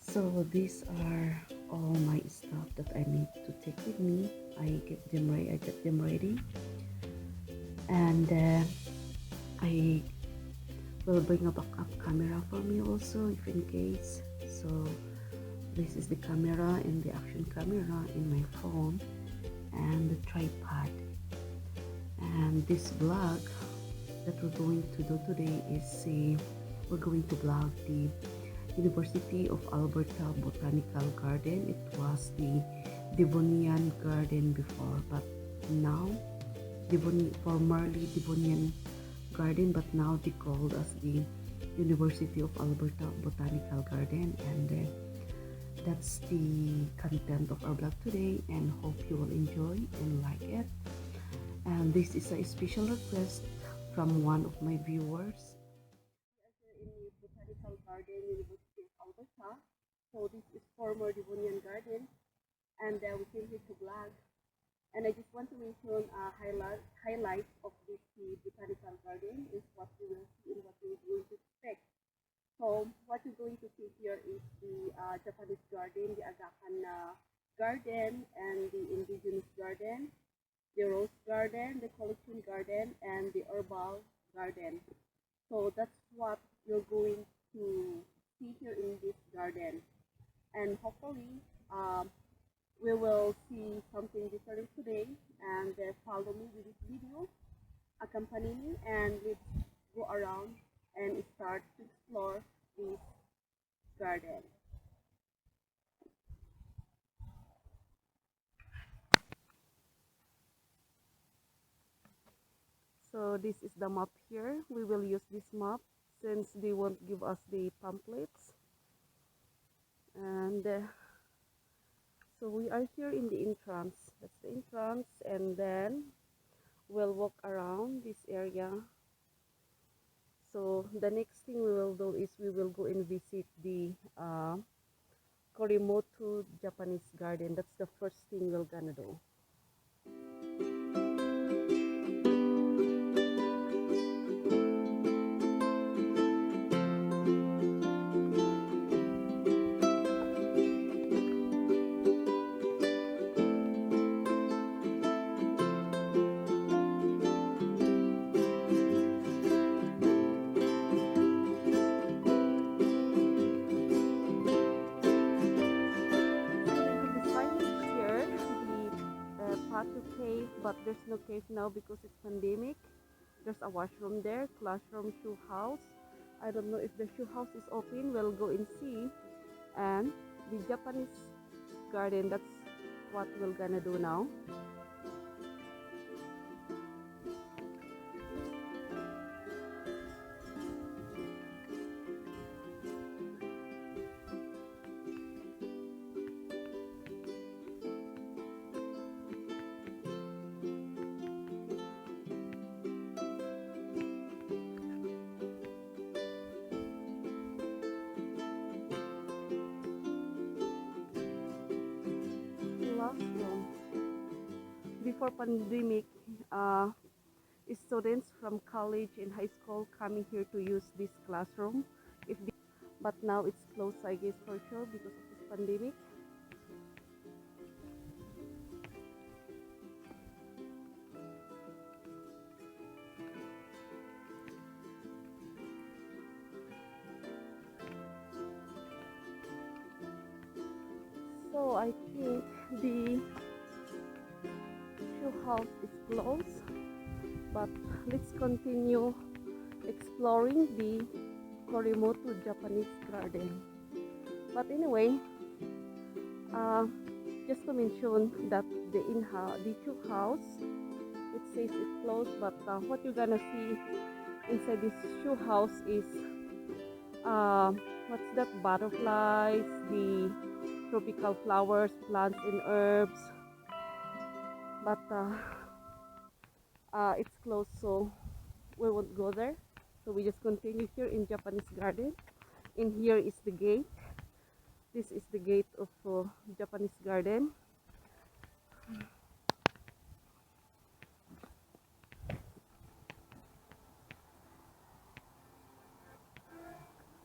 So these are all my stuff that I need to take with me. I get them ready. And I will bring a backup camera for me also, if in case. So this is the camera and the action camera in my phone and the tripod. And this vlog that we're going to do today is we're going to vlog the University of Alberta Botanical Garden. It was the Devonian Garden before, but now formerly Devonian Garden, but now they called as the University of Alberta Botanical Garden. And that's the content of our vlog today, and hope you will enjoy and like it. And this is a special request from one of my viewers. In the Botanical Garden, University of Alberta. So this is former Devonian Garden, and we came here to vlog. And I just want to mention highlights of this Botanical Garden is what you will see and what you're going to expect. So what you're going to see here is the Japanese garden, the Aga Khan Garden, and the Indigenous Garden, the Rose Garden, the Collection Garden, and the Herbal Garden. So that's what you're going to see here in this garden. And hopefully we will see something different today. And follow me with this video, accompany me, and let's go around and start to explore this garden. So this is the map here. We will use this map since they won't give us the pamphlets. And so we are here in the entrance. That's the entrance, and then we'll walk around this area. So the next thing we will do is we will go and visit the Kurimoto Japanese Garden. That's the first thing we're gonna do. To cave, but there's no cave now because it's pandemic. There's a washroom there, classroom, shoe house. I don't know if the shoe house is open. We'll go and see. And the Japanese garden, that's what we're gonna do now. Before pandemic, students from college and high school coming here to use this classroom. But now it's closed, I guess, for sure because of this pandemic. So I think the shoe house is closed, but let's continue exploring the Kurimoto Japanese Garden. But anyway, just to mention that the shoe house, it says it's closed, but what you're gonna see inside this shoe house is what's that, butterflies, the tropical flowers, plants and herbs, but it's closed, so we won't go there. So we just continue here in Japanese garden. In here is the gate. This is the gate of Japanese garden.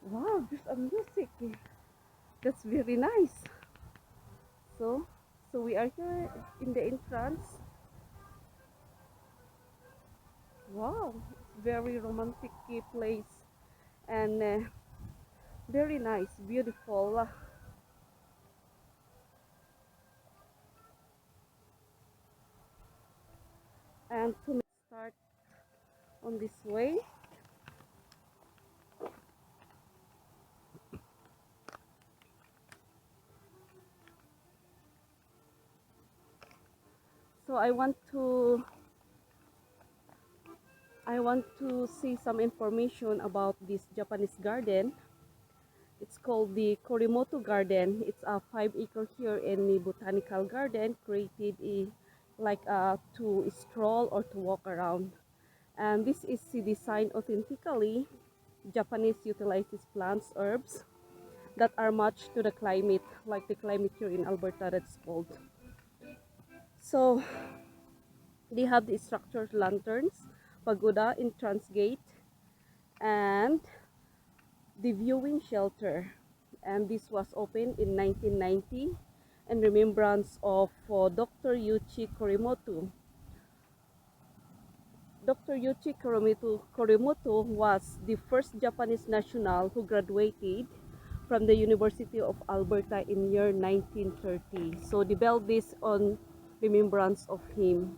Wow, there's a music. That's very nice. So, so we are here in the entrance. Wow, it's very romantic place and very nice, beautiful. And to start on this way. So I want to see some information about this Japanese garden. It's called the Kurimoto Garden. It's a 5-acre here in the botanical garden, created to stroll or to walk around. And this is designed authentically. Japanese utilizes plants, herbs that are matched to the climate, like the climate here in Alberta that's cold. So they have the structured lanterns, pagoda, entrance gate, and the viewing shelter. And this was opened in 1990 in remembrance of Dr. Yuichi Kurimoto. Dr. Yuichi Kurimoto was the first Japanese national who graduated from the University of Alberta in year 1930. So they built this on remembrance of him.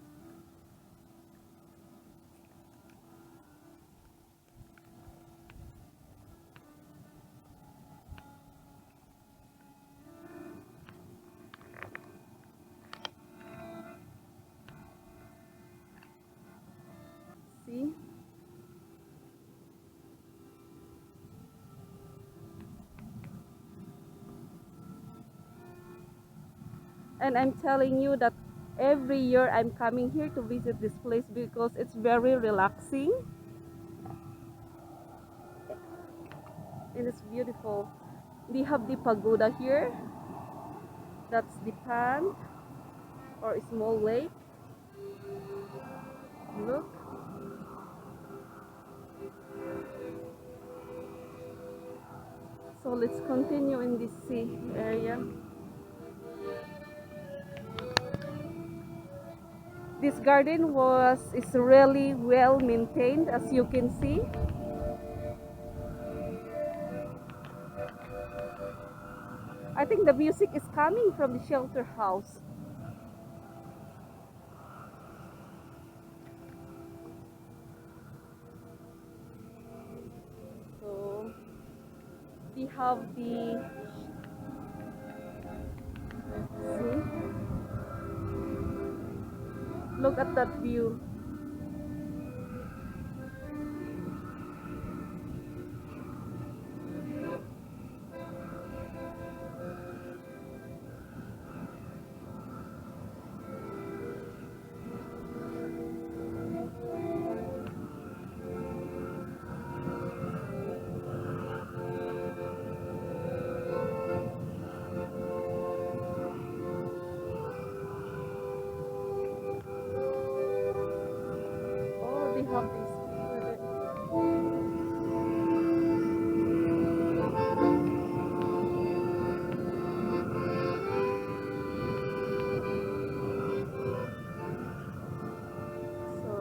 See? And I'm telling you that every year I'm coming here to visit this place because it's very relaxing and it's beautiful. We have the pagoda here. That's the pond or a small lake. Look. So let's continue in this sea area. This garden is really well maintained, as you can see. I think the music is coming from the shelter house. So we have the see. Look at that view. Oh, they have this. So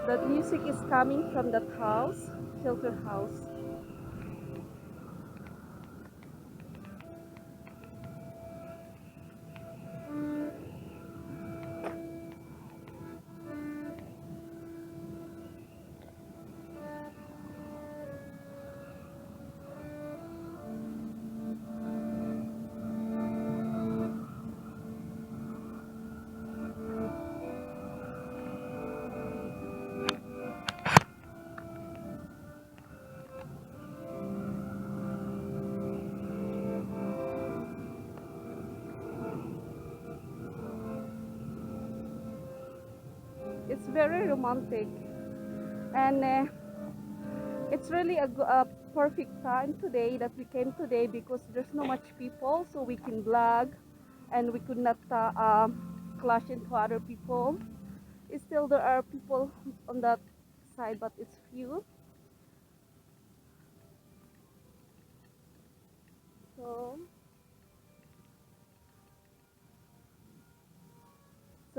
that music is coming from that house, shelter house. It's very romantic, and it's really a perfect time today that we came today because there's no much people, so we can vlog, and we could not clash into other people. Still, there are people on that side, but it's few. So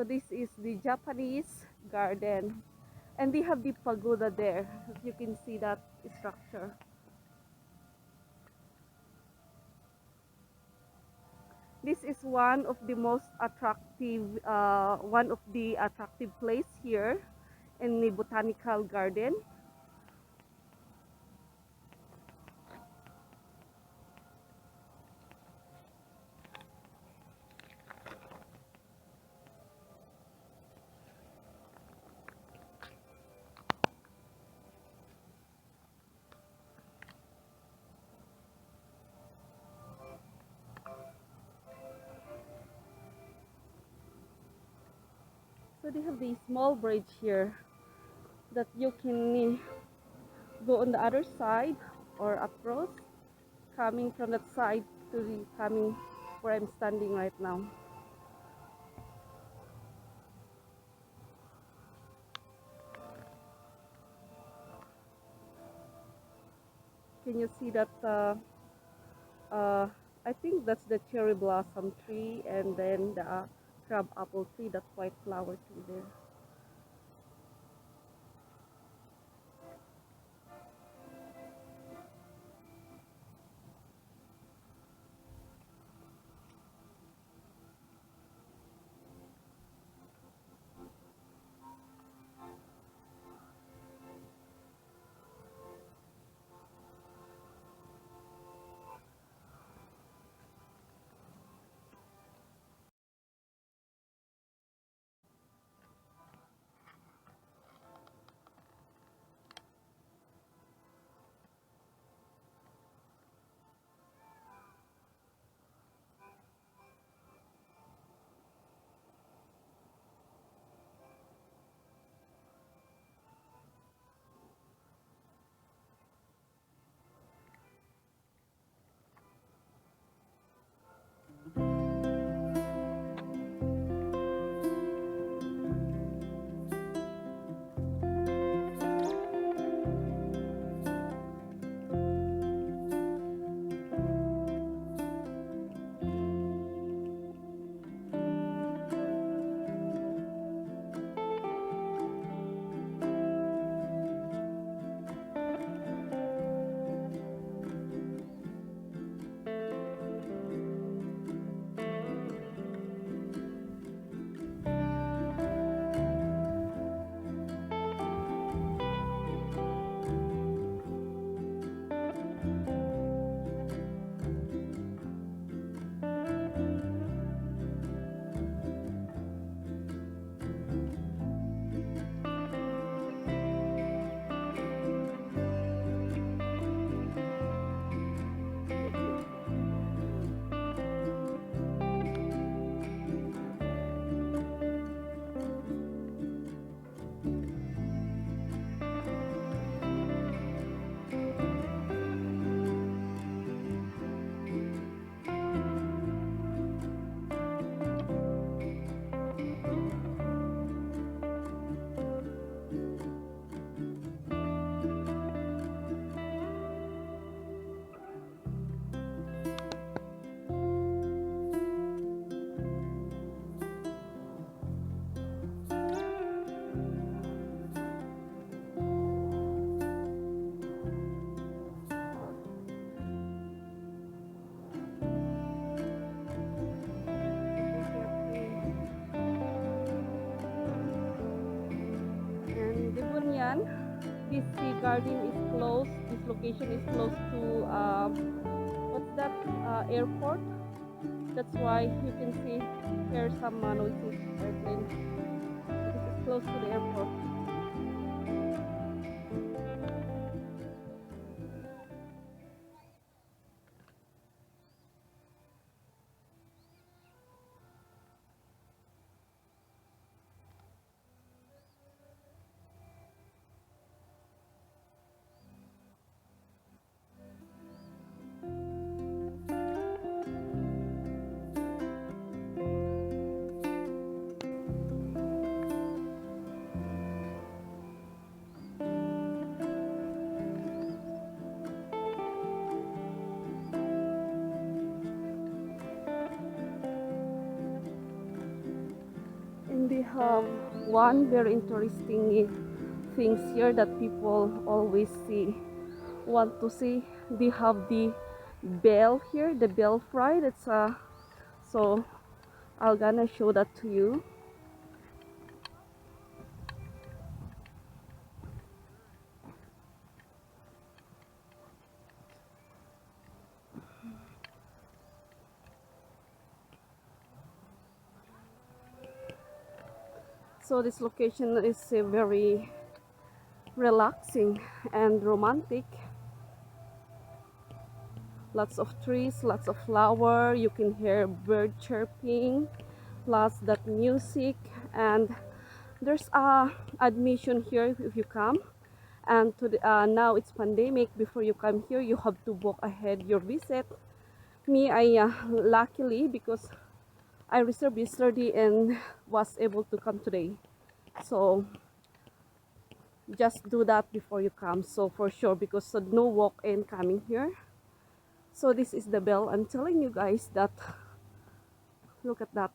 So this is the Japanese garden, and they have the pagoda there. As you can see that structure. This is one of the most attractive, one of the attractive place here in the botanical garden. So they have the small bridge here that you can go on the other side or across, coming from that side to the coming where I'm standing right now. Can you see that? Uh, I think that's the cherry blossom tree, and then the crab apple tree, that white flower tree there. And the Bunyan, this garden is close. This location is close to what's that airport? That's why you can see hear some noises, airplane. This is close to the airport. have one very interesting things here that people always want to see. They have the bell here, the bell fry. That's so I'm gonna show that to you. So this location is very relaxing and romantic. Lots of trees, lots of flower. You can hear bird chirping, plus that music. And there's admission here if you come. And now it's pandemic. Before you come here, you have to book ahead your visit. Me, I luckily because I reserved yesterday and was able to come today. So just do that before you come. So for sure, because no walk-in coming here. So this is the bell. I'm telling you guys that, look at that.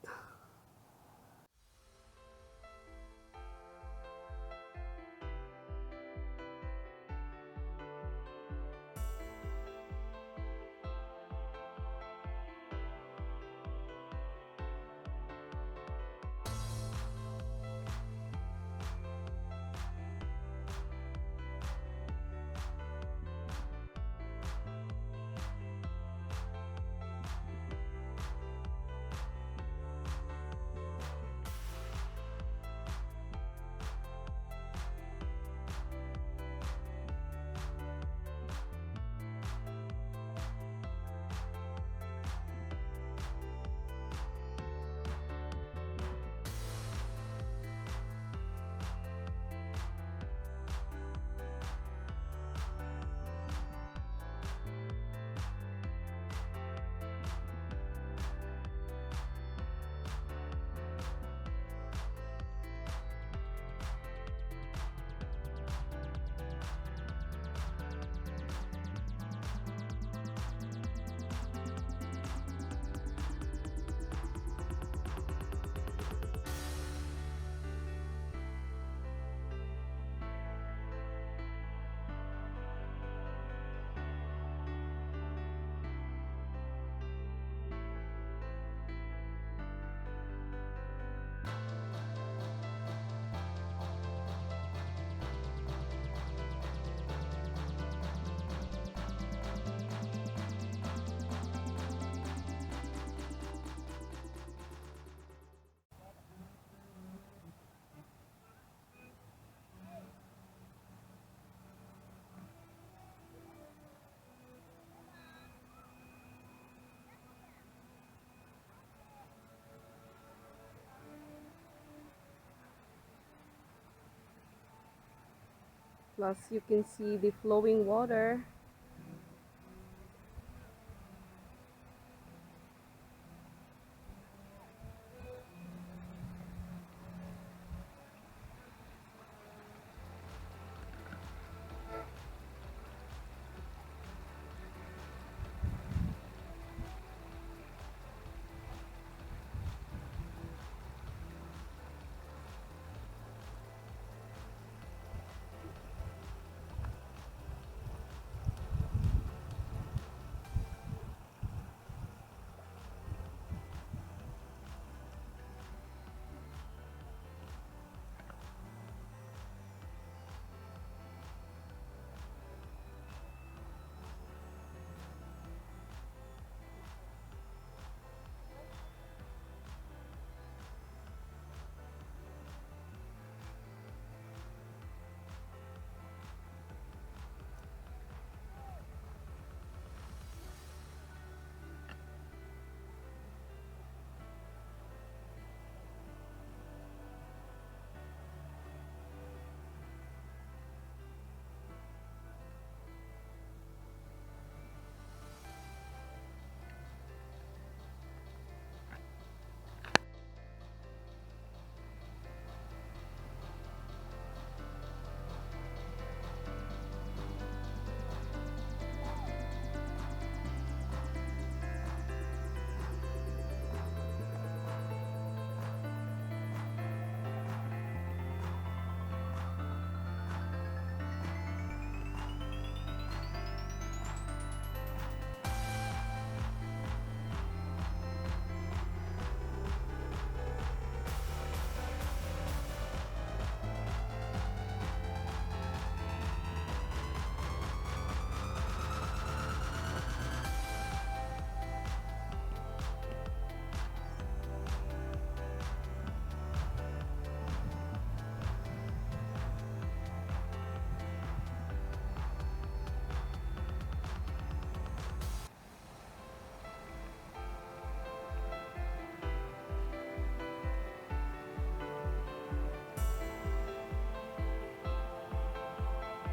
Plus you can see the flowing water.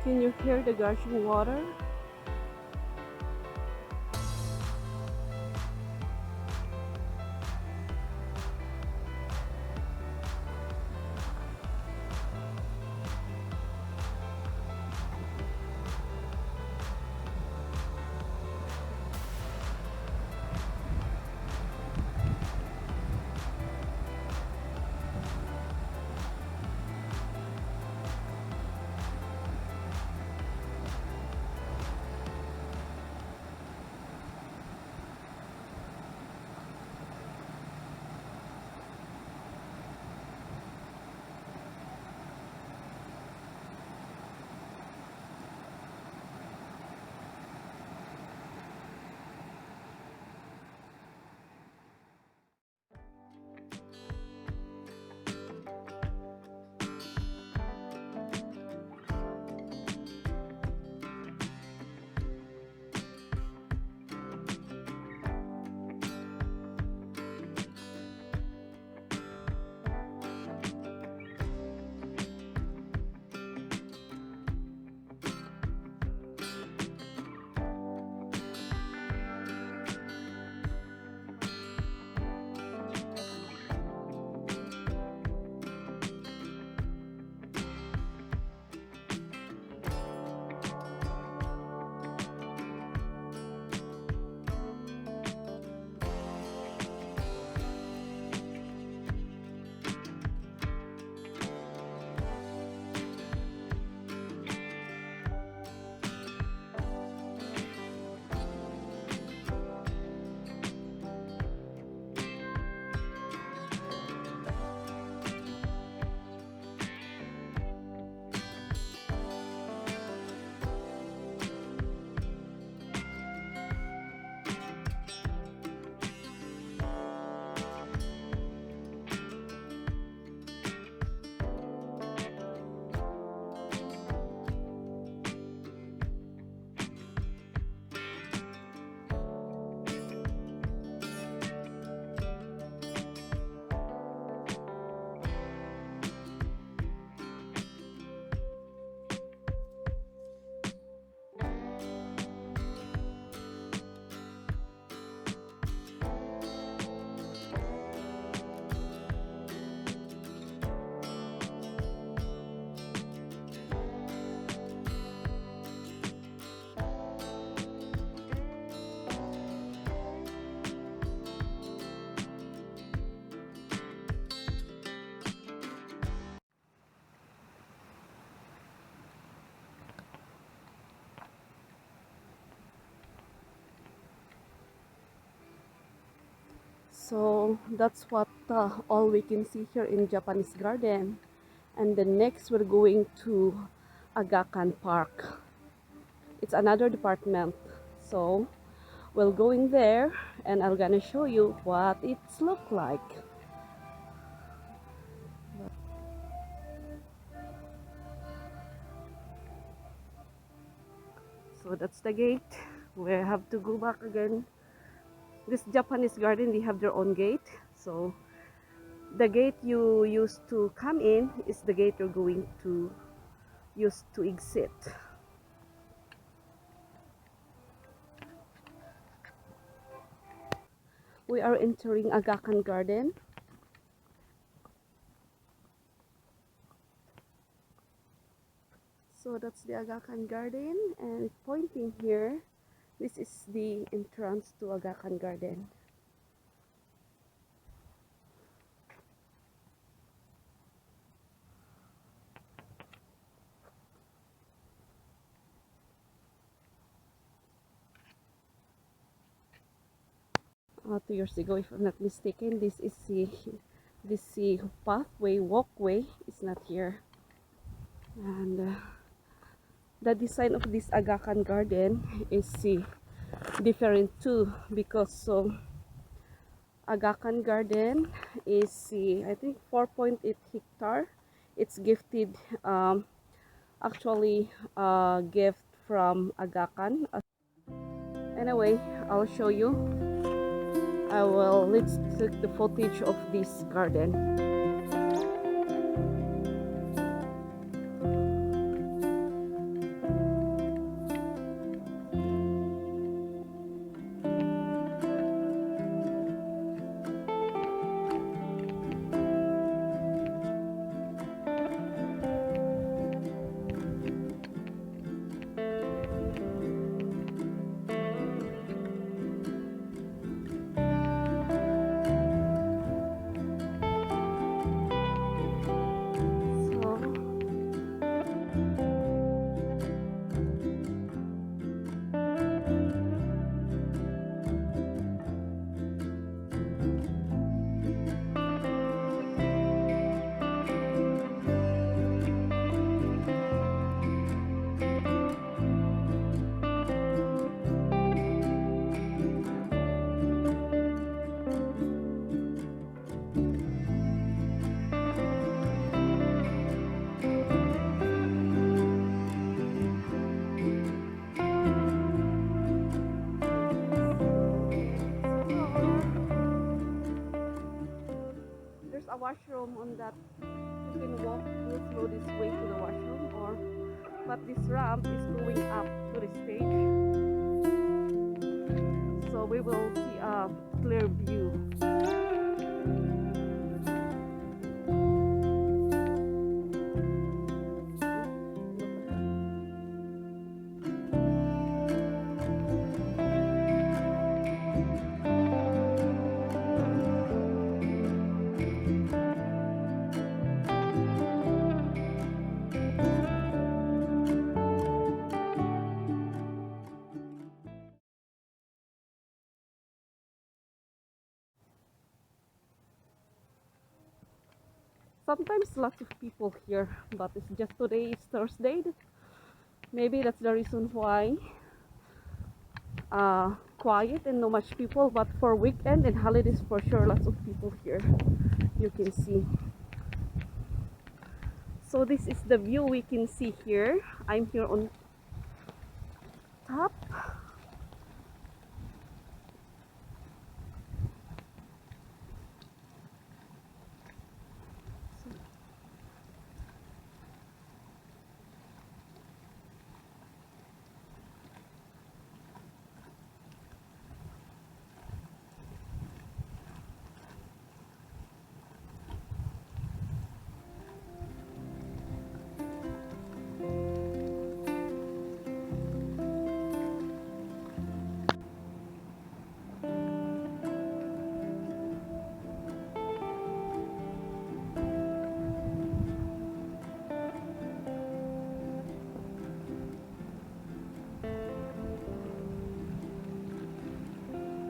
Can you hear the gushing water? So that's what all we can see here in Japanese Garden. And then next we're going to Aga Khan Park. It's another department. So we're going there and I'm gonna show you what it's look like. So that's the gate. We have to go back again. This Japanese garden, they have their own gate. So the gate you used to come in is the gate you're going to use to exit. We are entering Aga Khan Garden. So that's the Aga Khan Garden, and pointing here, this is the entrance to Aga Khan Garden. 2 years ago, if I'm not mistaken, this is the pathway, walkway is not here. And the design of this Aga Khan Garden is different too, because Aga Khan Garden is I think 4.8 hectare. It's gifted, actually a gift from Aga Khan. Anyway, I'll show you. Let's take the footage of this garden. washroom on that. You can walk go through this way to the washroom, or but this ramp is going up to the stage, so we will see a clear view. Sometimes lots of people here, but it's just today is Thursday. Maybe that's the reason why quiet and not much people. But for weekend and holidays, for sure, lots of people here. You can see. So this is the view we can see here. I'm here on top.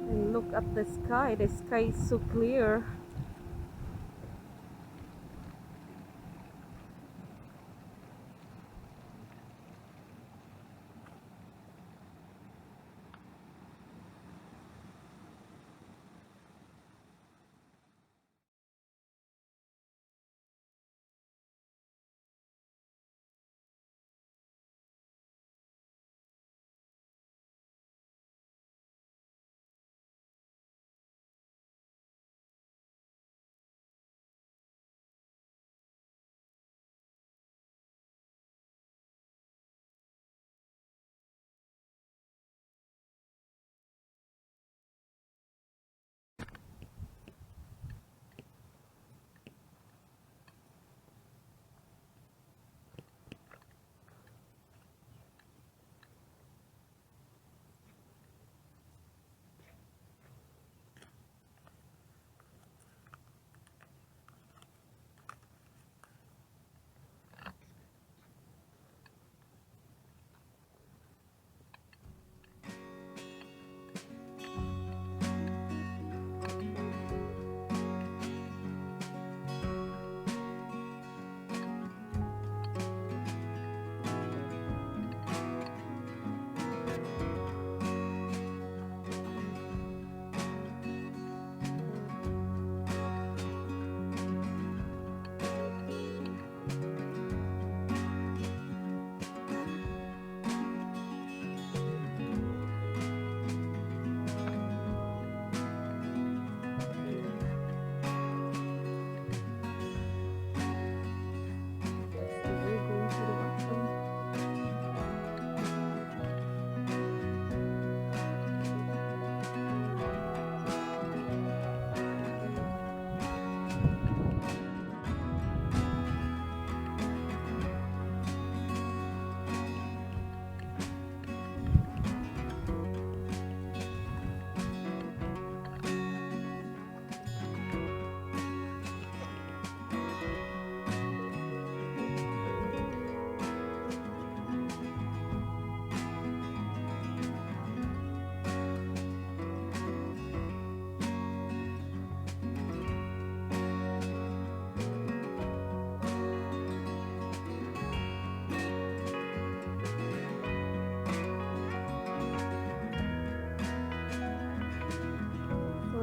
And look at the sky. The sky is so clear.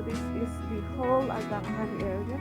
This is the whole Aga Khan area.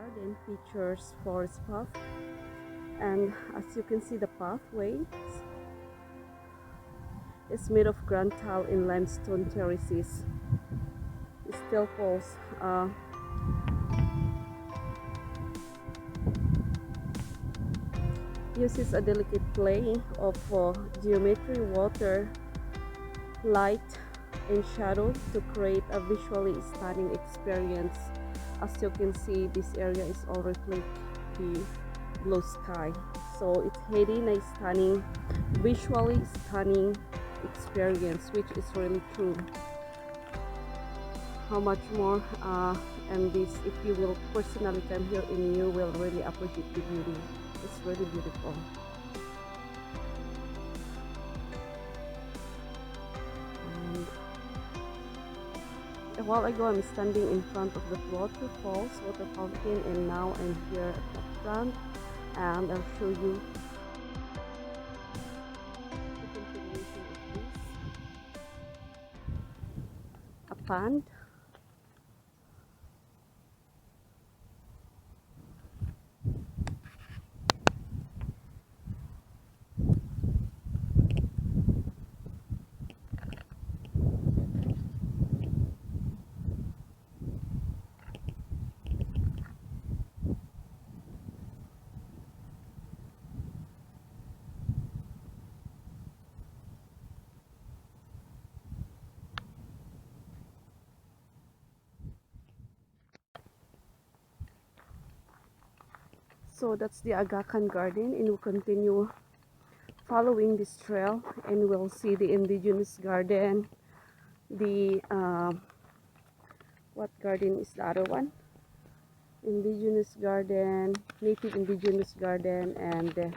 garden features forest path, and as you can see, the pathway is made of granite tile in limestone terraces. It still falls. Uses a delicate play of geometry, water, light, and shadow to create a visually stunning experience. As you can see, this area is all reflect the blue sky, so it's having a stunning, visually stunning experience, which is really true. How much more and this, if you will personally come here, and you will really appreciate the beauty. It's really beautiful. And a while ago, I'm standing in front of the water fountain, and now I'm here at the front, and I'll show you the continuation of this. A pond. So that's the Aga Khan Garden, and we'll continue following this trail, and we'll see the indigenous garden, the what garden is the other one? Indigenous garden, native indigenous garden, and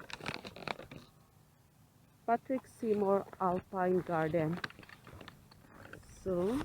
Patrick Seymour Alpine Garden. So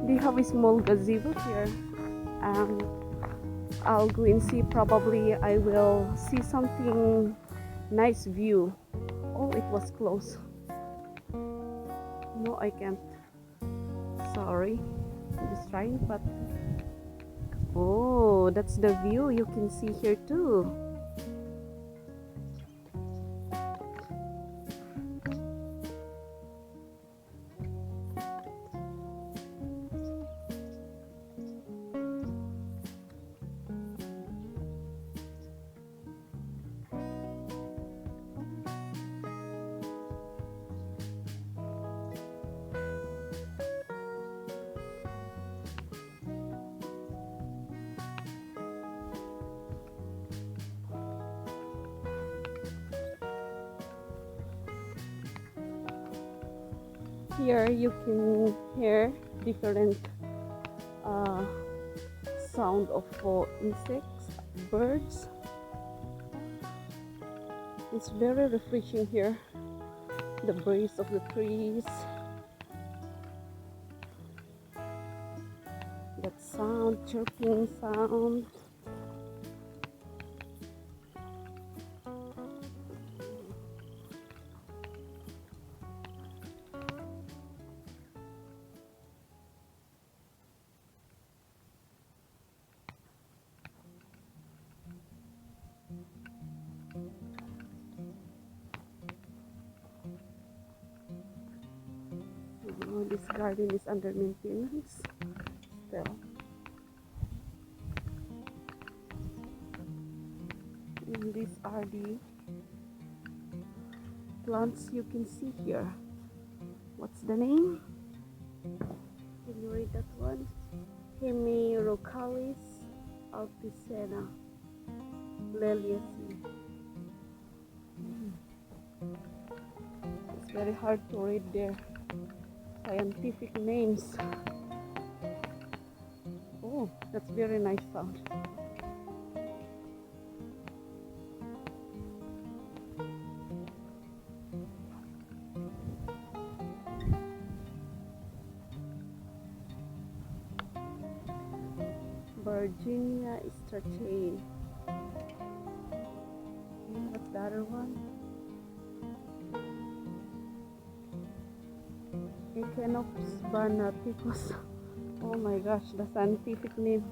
They have a small gazebo here. I'll go and see. Probably I will see something nice view. Oh, it was close. No, I can't. Sorry. I'm just trying, but oh, that's the view you can see here too. Here you can hear different uh, sound of insects, birds. It's very refreshing here. The breeze of the trees, that sound, chirping sound. This garden is under maintenance still. And these are the plants you can see here. What's the name? Can you read that one? Hemirocalis alticena leliaceae. It's very hard to read their scientific names. Oh, that's very nice sound. Virginia Strachey. What's the other one? Echinops banaticus. Oh my gosh, the scientific name.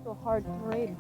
So hard to read.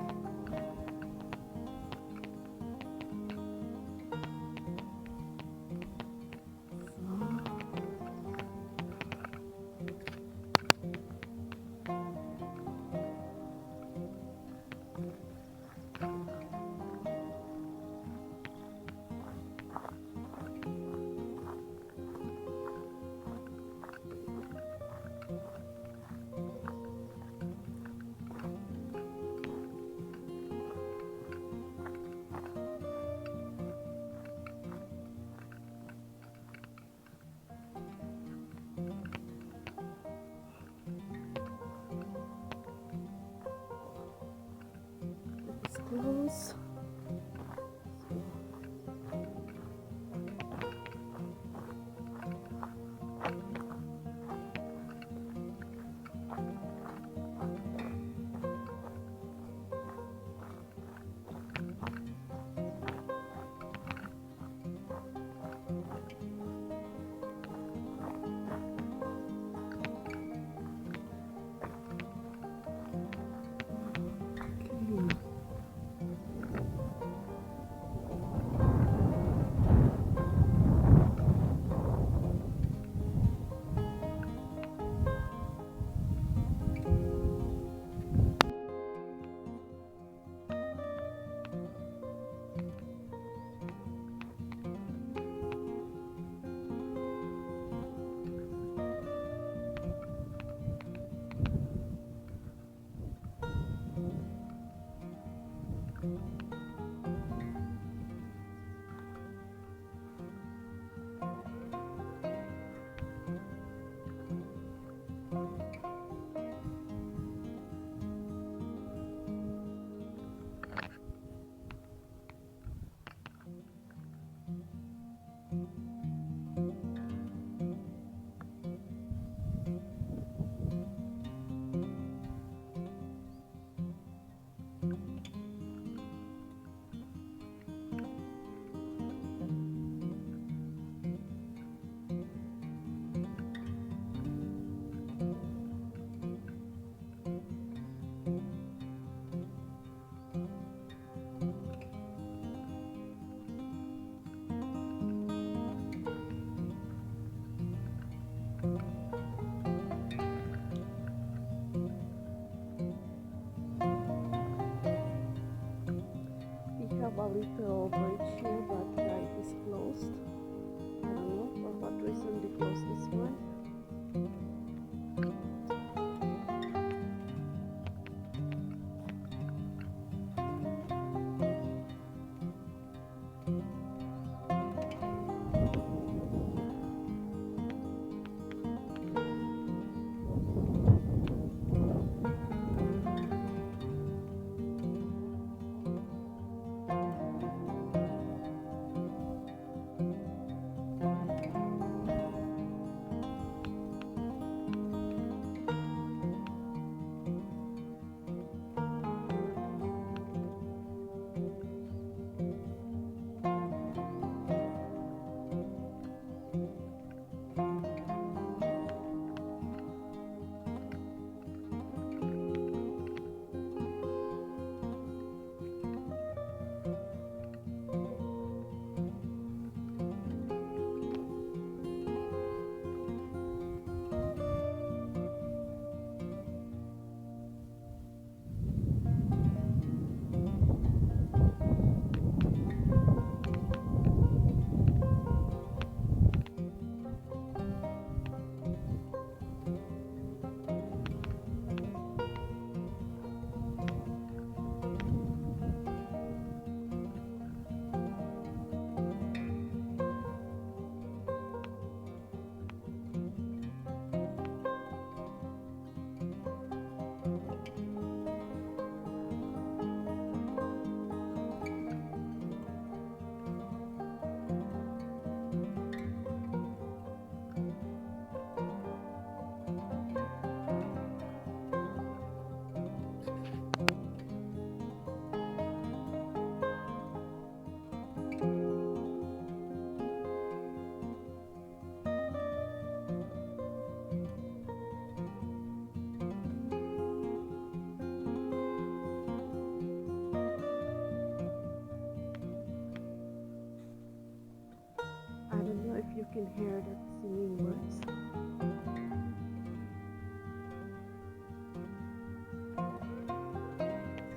can hear the singing birds.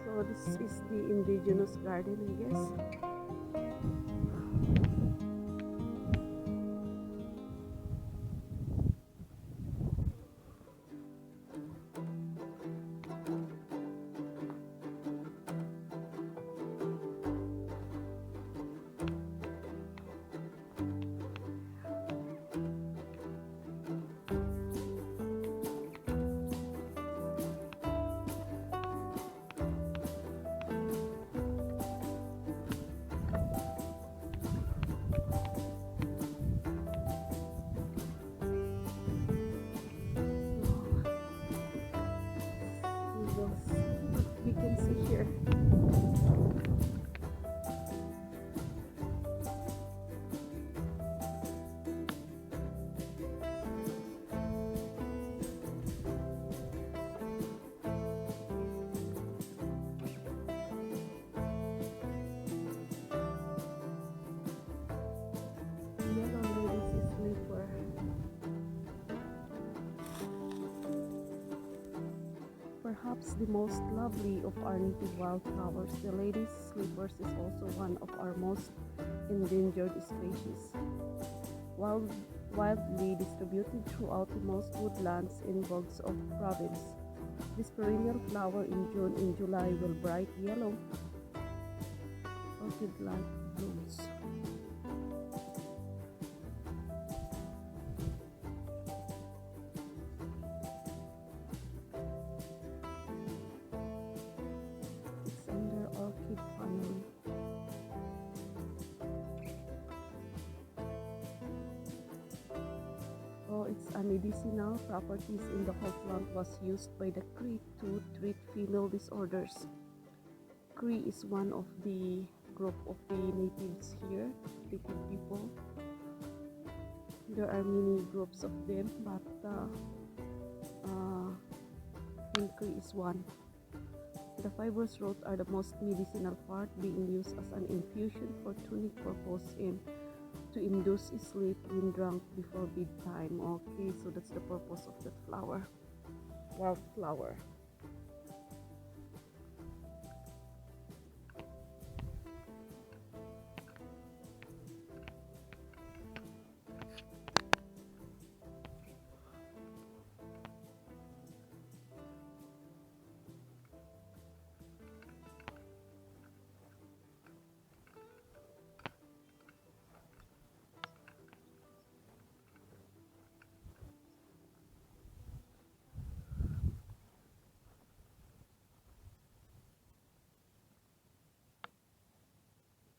So this is the indigenous garden, I guess. You can see here. Yellow ladies sleeper. Perhaps the most lovely of our native wildflowers, the lady's sleepers is also one of our most endangered species. Wild, Widely distributed throughout the most woodlands and bogs of province. This perennial flower in June and July will bright yellow, orchid-like blooms. It's under orchid family. Oh, its medicinal properties in the whole plant was used by the Cree to treat female disorders. Cree is one of the group of the natives here, native people. There are many groups of them, but Cree is one. The fibrous roots are the most medicinal part, being used as an infusion for tonic purpose and to induce sleep when drunk before bedtime. Okay, so that's the purpose of that flower, wildflower.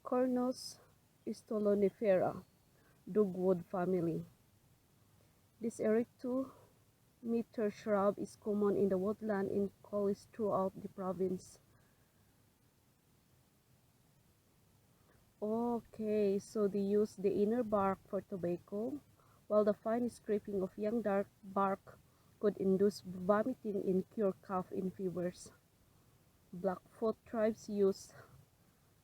Cornus stolonifera, dogwood family. This eric 2-meter shrub is common in the woodland in coulees throughout the province. Okay, so they use the inner bark for tobacco, while the fine scraping of young dark bark could induce vomiting and cure cough and fevers. Blackfoot tribes use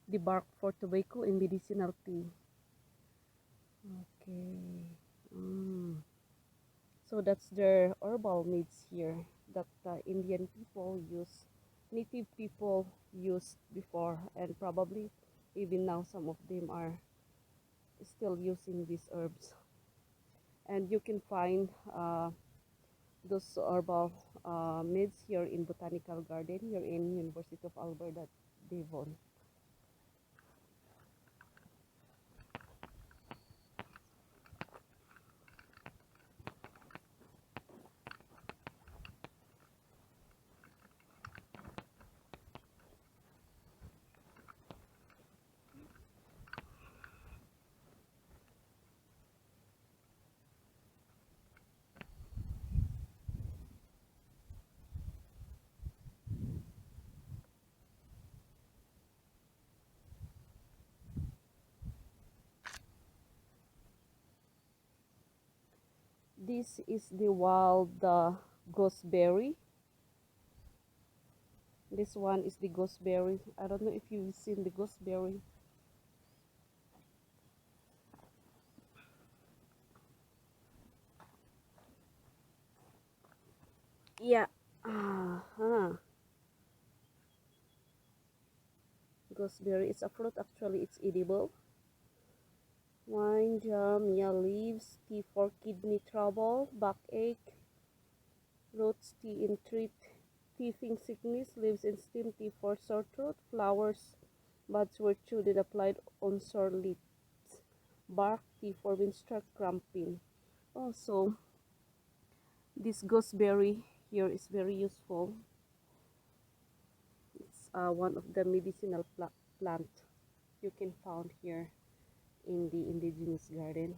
the bark for tobacco and medicinal tea. Okay. So that's their herbal needs here that Indian people use, native people used before, and probably even now some of them are still using these herbs. And you can find those herbal meds here in Botanical Garden here in University of Alberta, Devon. This is the wild gooseberry. This one is the gooseberry. I don't know if you've seen the gooseberry. Yeah. Uh-huh. Gooseberry is a fruit. Actually, it's edible. Wine, jam, yeah, leaves, tea for kidney trouble, backache, roots, tea in teething sickness, leaves in steam, tea for sore throat, flowers, buds were chewed and applied on sore lips, bark, tea for menstrual cramping. Also, this gooseberry here is very useful. It's one of the medicinal plant you can find here in the indigenous garden.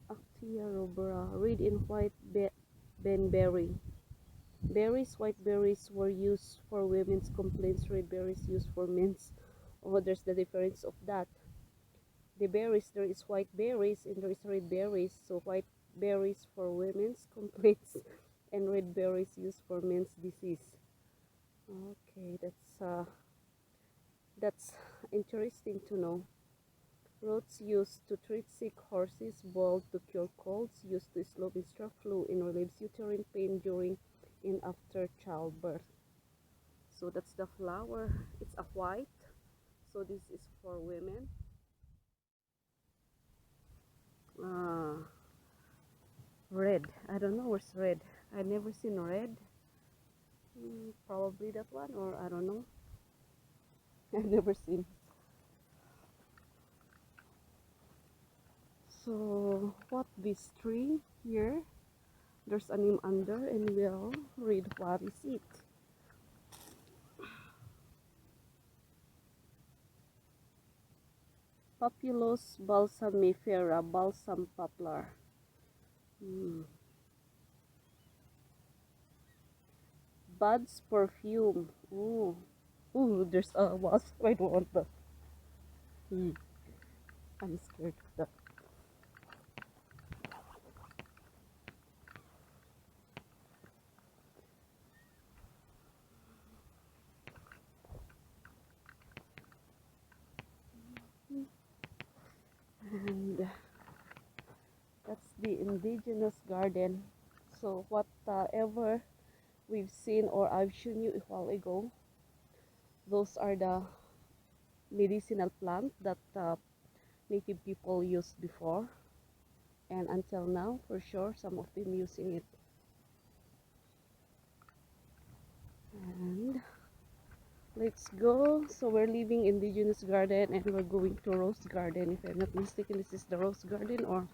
Actia rubra, red and white benberry. Berries, white berries were used for women's complaints, red berries used for men's. Oh, there's the difference of that. The berries, there is white berries and there is red berries. So white berries for women's complaints and red berries used for men's disease. Okay, that's interesting to know. Roots used to treat sick horses, boiled to cure colds, used to slow menstrual flow and relieves uterine pain during and after childbirth. So that's the flower. It's a white. So this is for women. Uh, Red. I don't know where's red. I never seen red. Probably that one, or I don't know. I've never seen. So what this tree here? There's a name under, and we'll read what is it. Papulus balsamifera, balsam poplar. Buds perfume. Oh, ooh, there's a wasp. I don't want that. I'm scared of that. And that's the indigenous garden. So whatever we've seen or I've shown you a while ago, those are the medicinal plants that native people used before, and until now, for sure, some of them using it. And let's go. So we're leaving indigenous garden and we're going to rose garden. If I'm not mistaken, this is the rose garden or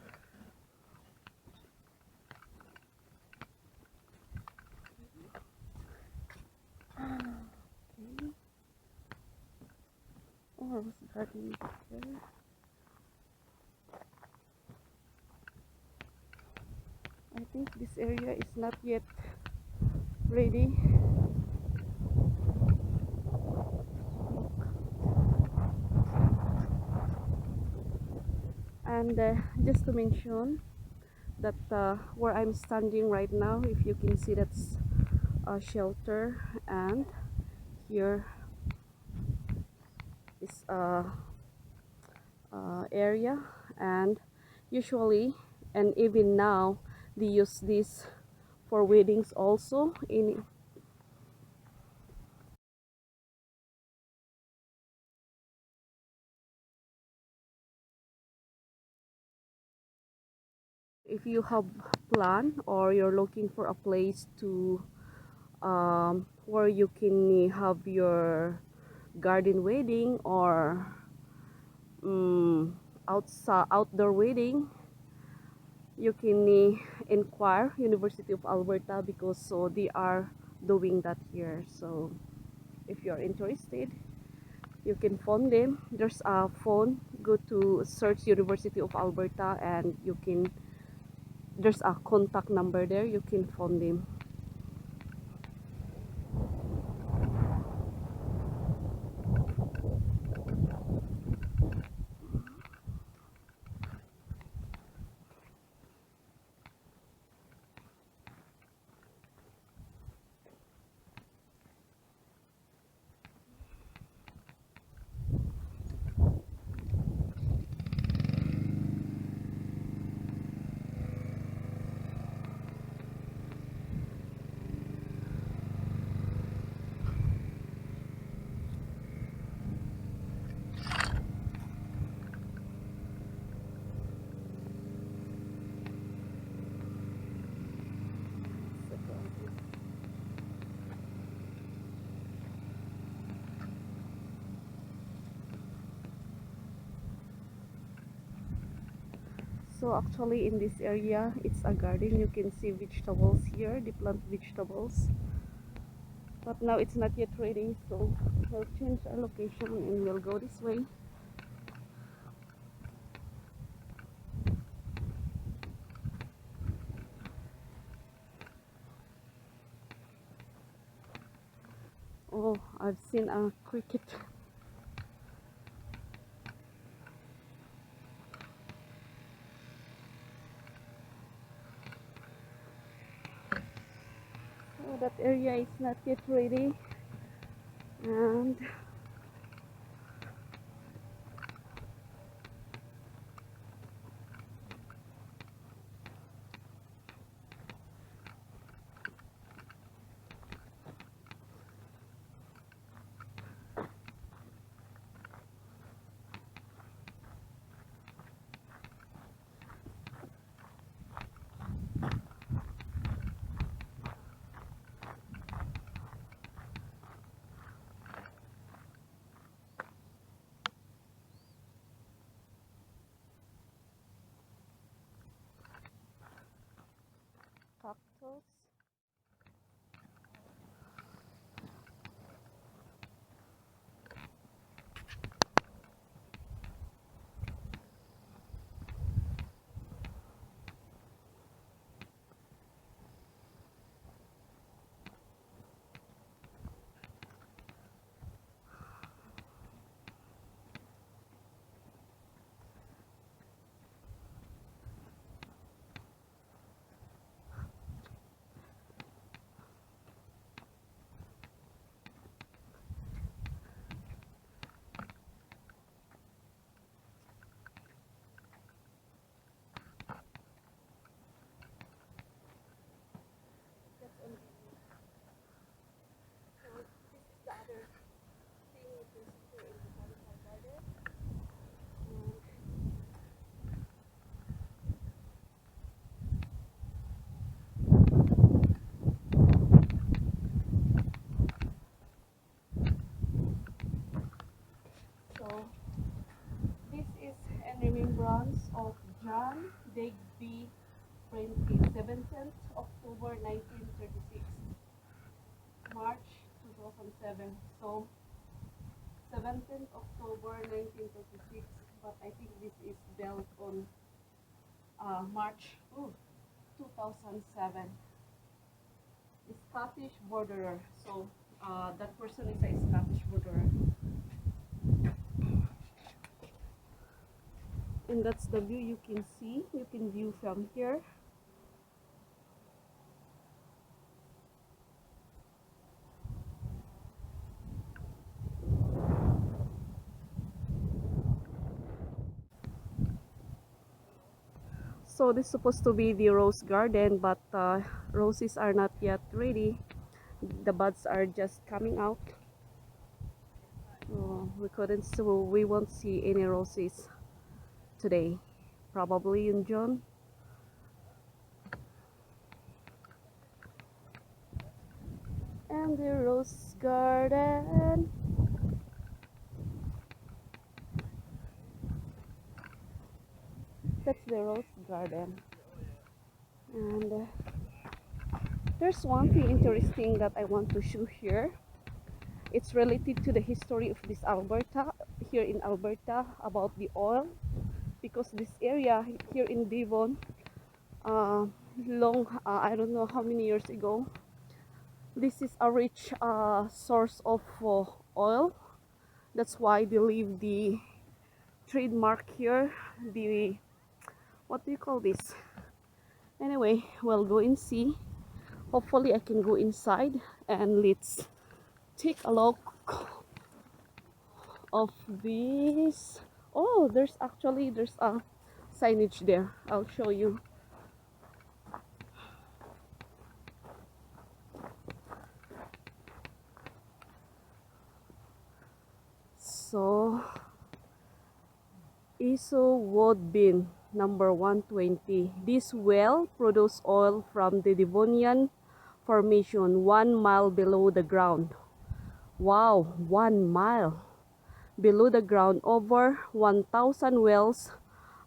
okay. Oh, rose garden is there. I think this area is not yet ready. And just to mention that where I'm standing right now, if you can see, that's a shelter, and here is a area, and usually and even now they use this for weddings also. In if you have plan or you're looking for a place to where you can have your garden wedding or outside outdoor wedding, you can inquire University of Alberta, because so they are doing that here. So if you're interested, you can phone them. There's a phone, go to search University of Alberta and you can, there's a contact number there, you can phone them. So actually in this area, it's a garden. You can see vegetables here, the plant vegetables. But now it's not yet ready, so we'll change our location and we'll go this way. Oh, I've seen a cricket. So that area is not yet ready, and cactus. So this is in remembrance of John Digby Prentice, 17th October 1936, March 2007. So 17th October 1936, but I think this is built on March 2007. Scottish borderer. So that person is a Scottish borderer. And that's the view you can see. You can view from here. So this is supposed to be the rose garden, but roses are not yet ready. The buds are just coming out. We won't see any roses today. Probably in June. And the rose garden. That's the rose garden. And there's one thing interesting that I want to show here. It's related to the history of this Alberta, here in Alberta, about the oil. Because this area here in Devon, I don't know how many years ago, this is a rich source of oil. That's why they leave the trademark here, the, what do you call this? Anyway, we'll go and see. Hopefully I can go inside and let's take a look of this. Oh, there's a signage there. I'll show you. So ISO Woodbine number 120. This well produces oil from the Devonian Formation 1 mile below the ground. Wow, 1 mile below the ground. Over 1,000 wells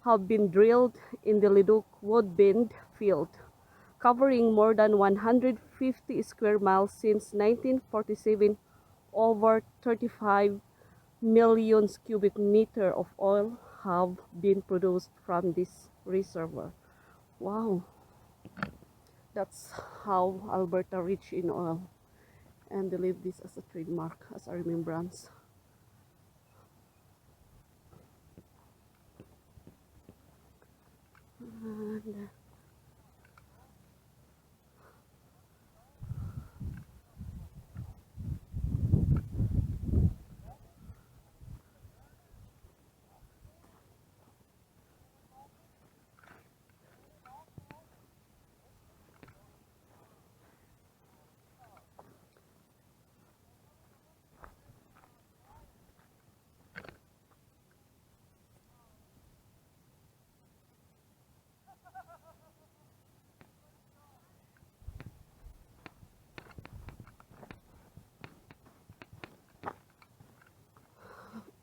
have been drilled in the Leduc Woodbine field, covering more than 150 square miles since 1947. Over 35 million cubic meters of oil have been produced from this reservoir. Wow, that's how Alberta rich in oil, and they leave this as a trademark, as a remembrance. And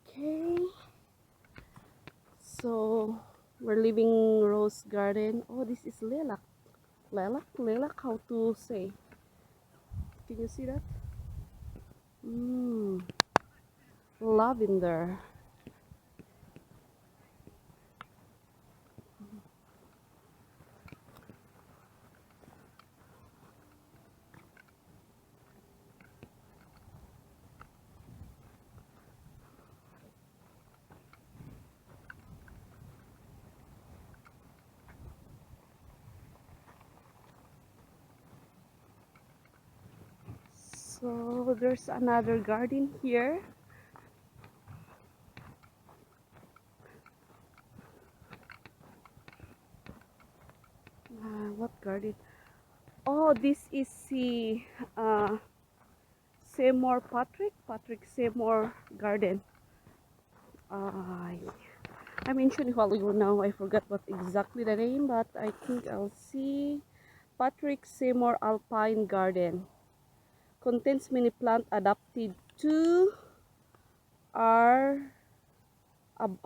okay, so we're leaving Rose Garden. Oh, this is lilac. Lilac, how to say? Can you see that? Lavender. So there's another garden here. What garden? Oh, this is the Seymour Patrick Seymour Garden. Uh, I mentioned a while ago now. I forgot what exactly the name, but I think I'll see. Patrick Seymour Alpine Garden contains many plants adapted to are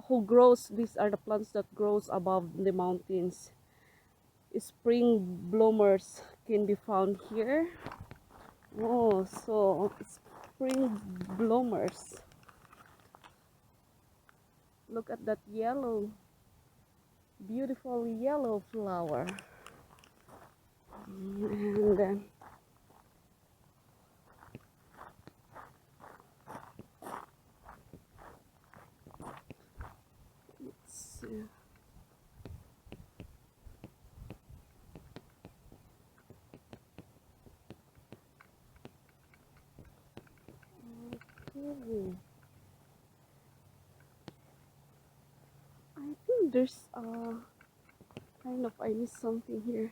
who grows. These are the plants that grows above the mountains. Spring bloomers can be found here. Oh, so spring bloomers. Look at that yellow, beautiful yellow flower. And let's see. Okay. I think there's kind of, I missed something here.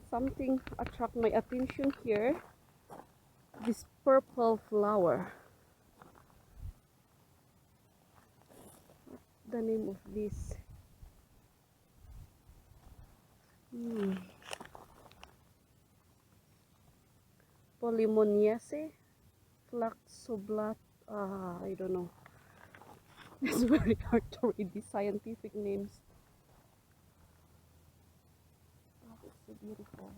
Something attract my attention here. This purple flower. What's the name of this? Polemoniaceae, Flaxoblat. I don't know. It's very hard to read these scientific names. Oh, it's so beautiful.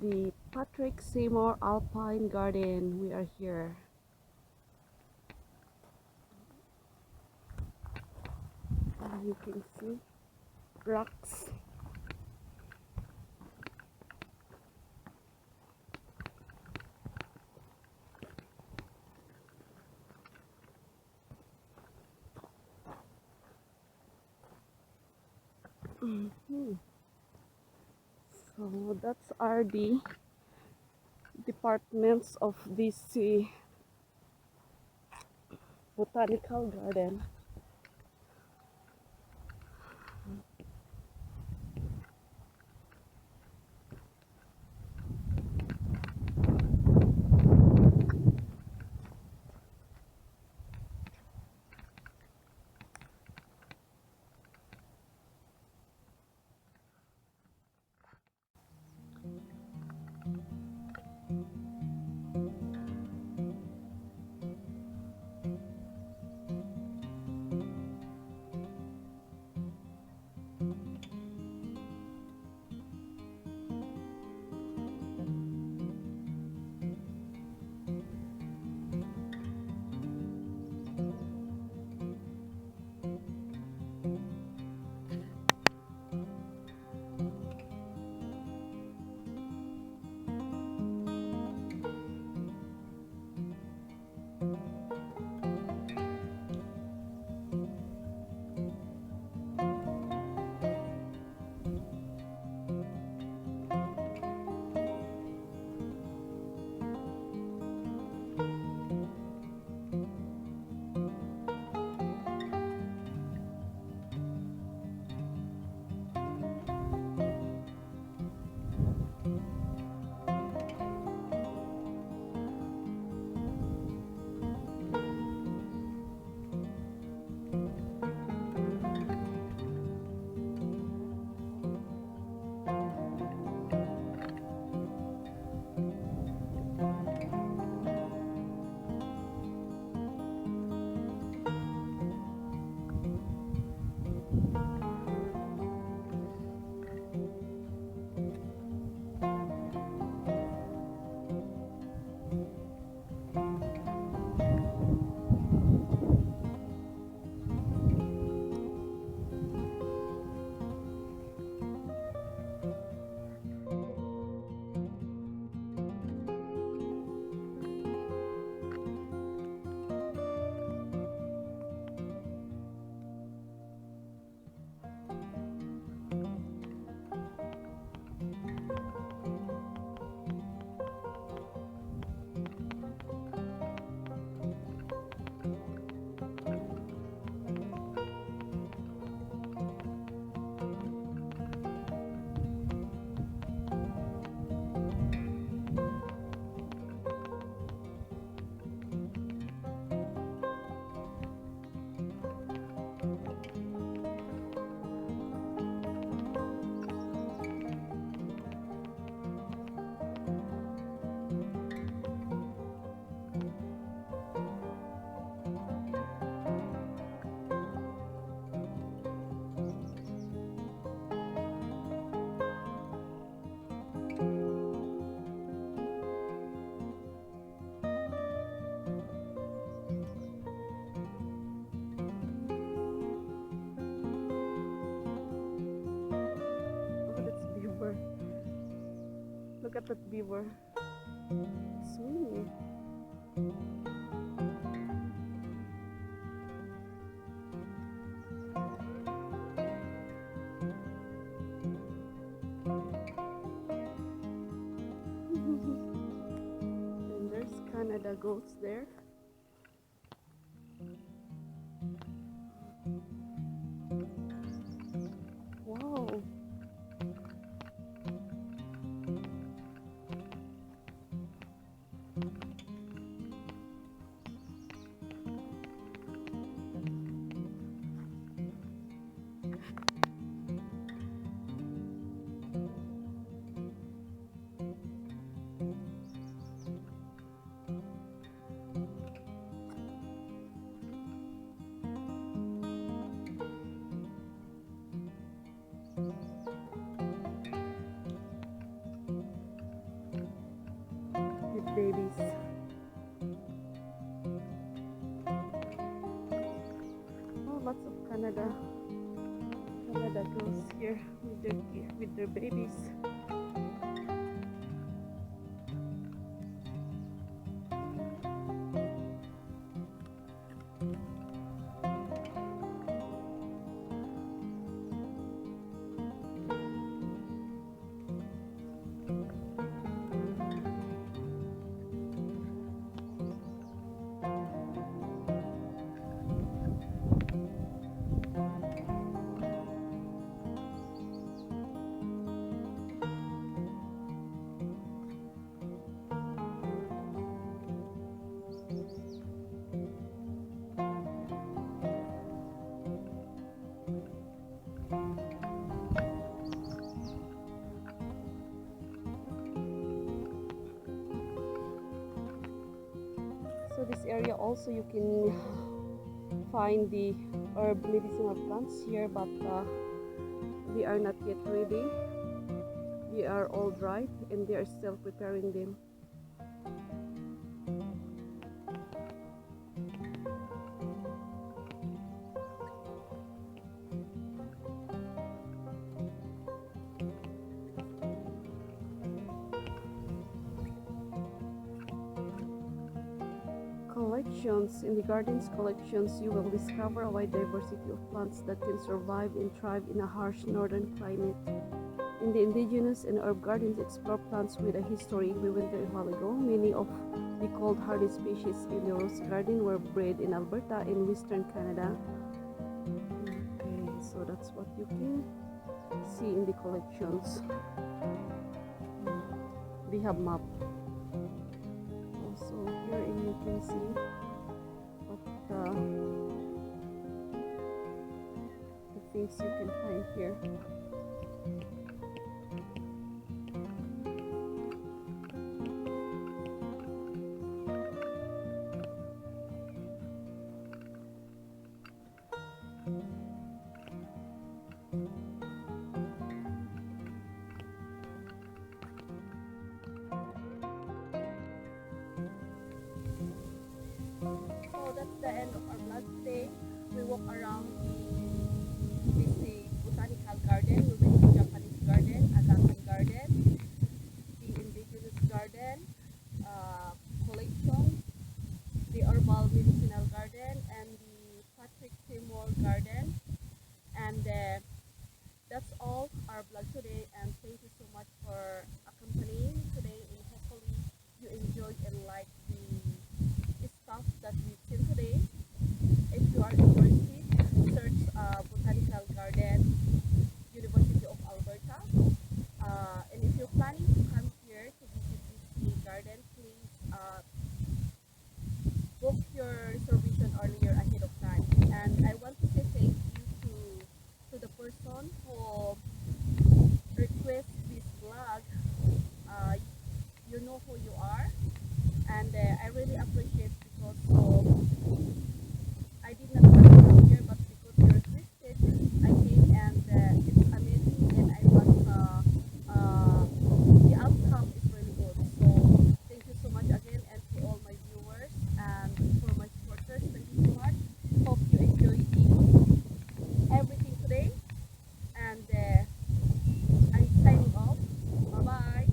the Patrick Seymour Alpine Garden. We are here. You can see rocks. So that's are the departments of this botanical garden. Look at that beaver swimming. And there's Canada goats there. Wow. lots of Canada girls here with their babies. So this area also you can find the herb medicinal plants here, but they are not yet ready. They are all dried and they are still preparing them. Collections. In the garden's collections, you will discover a wide diversity of plants that can survive and thrive in a harsh northern climate. In the indigenous and herb gardens, explore plants with a history. We went there a while ago. Many of the cold hardy species in the rose garden were bred in Alberta in western Canada. Okay, so that's what you can see in the collections. They have map. Also here, and you can see what the things you can find here. So that's the end of our vlog today. We walk around the botanical garden. We went to Japanese garden, Aga Khan Garden, the indigenous garden, collection, the herbal medicinal garden, and the Patrick Timor garden. And that's all our vlog today. And thank you so much for accompanying today. And hopefully you enjoyed and liked the stuff that we've seen today. If you are interested, search Botanical Garden, University of Alberta. And if you're planning to come here to visit this garden, please book your reservation earlier ahead of time. And I want to say thank you to the person who requested this vlog. You know who you are, and I really appreciate because I did not want to come here, but because you requested, I came, and it's amazing, and I want the outcome is really good. So thank you so much again, and to all my viewers and for my supporters, thank you so much. Hope you enjoyed everything today, and I'm signing off. Bye bye.